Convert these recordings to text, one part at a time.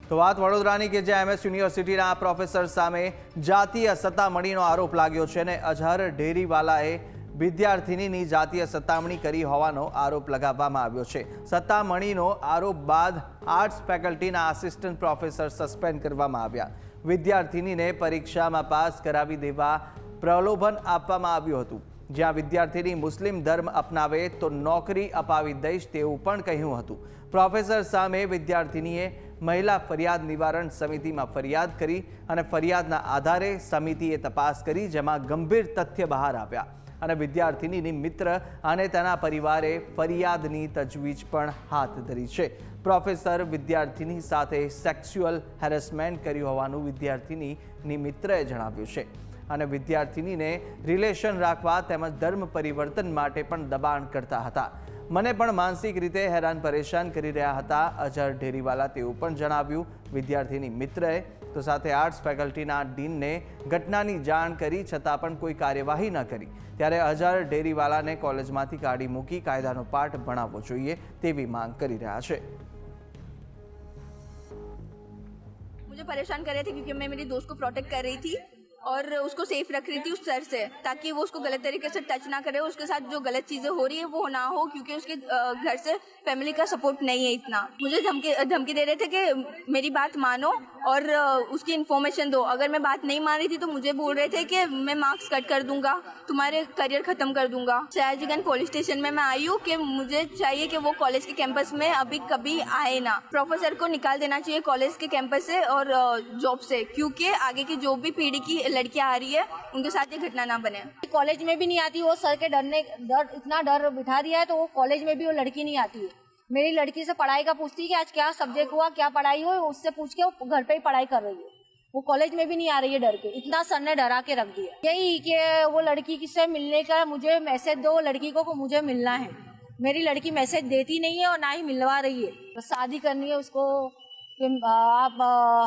તો વાત વડોદરાની કે જ્યાં MS યુનિવર્સિટીના પ્રોફેસર સામે જાતીય સતામણીનો આરોપ લાગ્યો છે અને અઝહર ઢેરીવાલાએ વિદ્યાર્થિનીની જાતીય સતામણી કરી હોવાનો આરોપ લગાવવામાં આવ્યો છે। સતામણીનો આરોપ બાદ આર્ટ્સ ફેકલ્ટીના આસિસ્ટન્ટ પ્રોફેસર સસ્પેન્ડ કરવામાં આવ્યા। વિદ્યાર્થિનીને પરીક્ષામાં પાસ કરાવી દેવા પ્રલોભન આપવામાં આવ્યું હતું, જ્યાં વિદ્યાર્થીની મુસ્લિમ ધર્મ અપનાવે તો નોકરી અપાવી દઈશ તેવું પણ કહ્યું હતું। પ્રોફેસર સામે વિદ્યાર્થીનીએ મહિલા ફરિયાદ નિવારણ સમિતિમાં ફરિયાદ કરી અને ફરિયાદના આધારે સમિતિએ તપાસ કરી, જેમાં ગંભીર તથ્ય બહાર આવ્યા અને વિદ્યાર્થીનીની મિત્ર અને તેના પરિવારે ફરિયાદની તજવીજ પણ હાથ ધરી છે। પ્રોફેસર વિદ્યાર્થીની સાથે સેક્સ્યુઅલ હેરેસમેન્ટ કર્યું હોવાનું વિદ્યાર્થીની મિત્રએ જણાવ્યું છે અને વિદ્યાર્થીનીને રિલેશન રાખવા તેમજ ધર્મ પરિવર્તન માટે પણ દબાણ કરતા હતા। મને પણ માનસિક રીતે હેરાન પરેશાન કરી રહ્યા હતા અઝહર ઢેરીવાલા તેવું પણ જણાવ્યું વિદ્યાર્થીની મિત્રએ। તો સાથે આર્ટ્સ ફેકલ્ટીના ડીનને ઘટનાની જાણ કરી છતાં પણ કોઈ કાર્યવાહી ન કરી, ત્યારે અઝહર ઢેરીવાલાને કોલેજમાંથી કાઢી મૂકી કાયદાનો પાઠ ભણાવવો જોઈએ તેવી માંગ કરી રહ્યા છે। मुझे परेशान कर रहे थे क्योंकि मैं मेरी दोस्त को प्रोटेक्ट कर रही थी और उसको सेफ रख रही थी उस सर से, ताकि वो उसको गलत तरीके से टच ना करे, उसके साथ जो गलत चीज़ें हो रही है वो ना हो, क्योंकि उसके घर से फैमिली का सपोर्ट नहीं है इतना। मुझे धमकी दे रहे थे कि मेरी बात मानो और उसकी इन्फॉर्मेशन दो। अगर मैं बात नहीं मान रही थी तो मुझे बोल रहे थे कि मैं मार्क्स कट कर दूंगा, तुम्हारे करियर ख़त्म कर दूंगा। सयाजीगंज पुलिस स्टेशन में मैं आई हूँ कि मुझे चाहिए कि वो कॉलेज के कैंपस में अभी कभी आए ना। प्रोफेसर को निकाल देना चाहिए कॉलेज के कैंपस से और जॉब से, क्योंकि आगे की जो भी पीढ़ी की लड़कियां आ रही है उनके साथ ये घटना ना बने। कॉलेज में भी नहीं आती वो, सर के इतना डर बिठा दिया है तो वो कॉलेज में भी वो लड़की नहीं आती है। मेरी लड़की से पढ़ाई का पूछती है कि आज क्या सब्जेक्ट हुआ, क्या पढ़ाई हुई, उससे पूछ के वो घर पे ही पढ़ाई कर रही है। वो कॉलेज में भी नहीं आ रही है डर के, इतना सर ने डरा के रख दिया। यही कि वो लड़की से मिलने का मुझे मैसेज दो, लड़की को मुझे मिलना है। मेरी लड़की मैसेज देती नहीं है और ना ही मिलवा रही है। तो शादी करनी है उसको, आप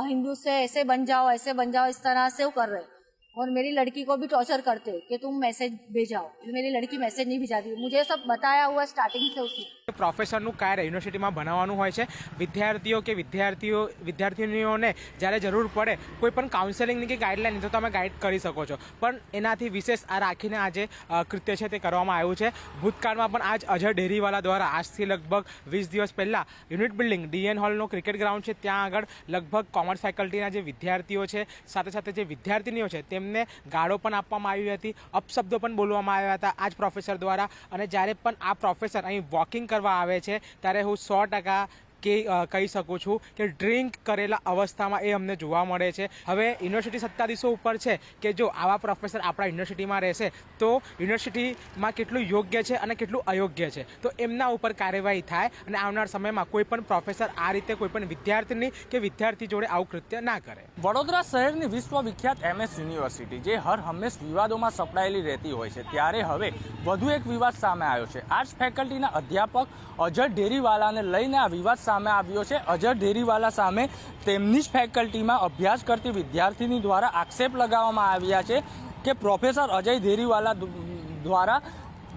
हिंदू से ऐसे बन जाओ, ऐसे बन जाओ, इस तरह से वो कर रहे। और मेरी लड़की को भी टॉर्चर करते कि तुम मैसेज भेजाओ, मेरी लड़की मैसेज नहीं भिजाती। मुझे सब बताया हुआ स्टार्टिंग से उसने। प्रोफेसरનું કાર્ય યુનિવર્સિટીમાં ભણાવવાનું હોય છે। વિદ્યાર્થીઓ કે વિદ્યાર્થીનીઓને જ્યારે જરૂર પડે કોઈ પણ કાઉન્સેલિંગની કે ગાઈડલાઈન તો તમે ગાઈડ કરી શકો છો, પણ એનાથી વિશેષ આ રાખીને આજે કૃત્ય છે તે કરવામાં આવ્યું છે। ભૂતકાળમાં પણ આજ અઝહર ઢેરીવાલા દ્વારા આજથી લગભગ 20 દિવસ પહેલાં યુનિટ બિલ્ડિંગ DN હોલનો ક્રિકેટ ગ્રાઉન્ડ છે ત્યાં આગળ લગભગ કોમર્સ ફેકલ્ટીના જે વિદ્યાર્થીઓ છે સાથે સાથે જે વિદ્યાર્થીનીઓ છે તેમને ગાળો પણ આપવામાં આવી હતી, અપશબ્દો પણ બોલવામાં આવ્યા હતા આજ પ્રોફેસર દ્વારા। અને જ્યારે પણ આ પ્રોફેસર અહીં વોકિંગ કરવા આવે છે ત્યારે હું 100% કહી શકું છું કે ડ્રિંક કરેલા અવસ્થામાં એ અમને જોવા મળે છે। હવે યુનિવર્સિટી સત્તાધીશો ઉપર છે કે જો આવા પ્રોફેસર આપણા યુનિવર્સિટીમાં રહેશે તો યુનિવર્સિટીમાં કેટલું યોગ્ય છે અને કેટલું અયોગ્ય છે, તો એમના ઉપર કાર્યવાહી થાય અને આવનાર સમયમાં કોઈ પણ પ્રોફેસર આ રીતે કોઈ પણ વિદ્યાર્થીની કે વિદ્યાર્થી જોડે આવું કૃત્ય ના કરે। વડોદરા શહેરની વિશ્વવિખ્યાત MS યુનિવર્સિટી જે હર હંમેશ વિવાદોમાં સપડાયેલી રહેતી હોય છે, ત્યારે હવે વધુ એક વિવાદ સામે આવ્યો છે। આર્ટ્સ ફેકલ્ટીના અધ્યાપક અઝહર ઢેરીવાલાને લઈને આ વિવાદ સામે આવ્યો છે। અઝહર ઢેરીવાલા સામે તેમની જ ફેકલ્ટીમાં અભ્યાસ કરતી વિદ્યાર્થીની દ્વારા આક્ષેપ લગાવવામાં આવ્યા છે કે પ્રોફેસર અજય ઢેરીવાલા દ્વારા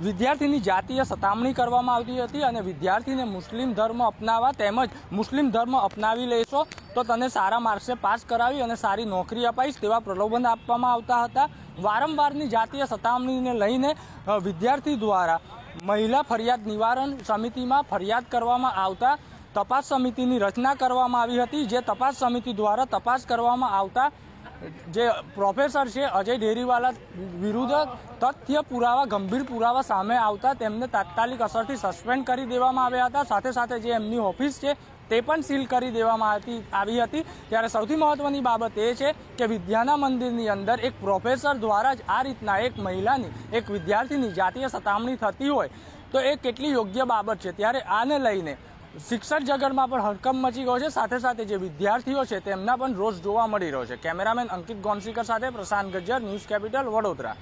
વિદ્યાર્થીની જાતીય સતામણી કરવામાં આવતી હતી અને વિદ્યાર્થીને મુસ્લિમ ધર્મ અપનાવવા તેમજ મુસ્લિમ ધર્મ અપનાવી લેશો તો તને સારા માર્ક્સે પાસ કરાવી અને સારી નોકરી અપાઈશ તેવા પ્રલોભન આપવામાં આવતા હતા। વારંવારની જાતીય સતામણીને લઈને વિદ્યાર્થી દ્વારા મહિલા ફરિયાદ નિવારણ સમિતિમાં ફરિયાદ કરવામાં આવતા તપાસ સમિતિની રચના કરવામાં આવી હતી, જે તપાસ સમિતિ દ્વારા તપાસ કરવામાં આવતા જે પ્રોફેસર છે અજય ઢેરીવાલા વિરુદ્ધ તથ્ય પુરાવા ગંભીર પુરાવા સામે આવતા તેમને તાત્કાલિક અસરથી સસ્પેન્ડ કરી દેવામાં આવ્યા હતા। સાથે સાથે જે એમની ઓફિસ છે તે પણ સીલ કરી દેવામાં આવી હતી। ત્યારે સૌથી મહત્વની બાબત એ છે કે વિદ્યાના મંદિરની અંદર એક પ્રોફેસર દ્વારા જ આ રીતના એક મહિલાની એક વિદ્યાર્થીની જાતીય સતામણી થતી હોય તો એ કેટલી યોગ્ય બાબત છે। ત્યારે આને લઈને શિક્ષક જગતમાં પણ હડકંપ મચી ગયો છે, સાથે સાથે જે વિદ્યાર્થીઓ છે તેમના પણ રોષ જોવા મળી રહ્યો છે। કેમેરામેન અંકિત ગોંસીકર સાથે પ્રશાંત ગજ્જર, ન્યૂઝ કેપિટલ, વડોદરા।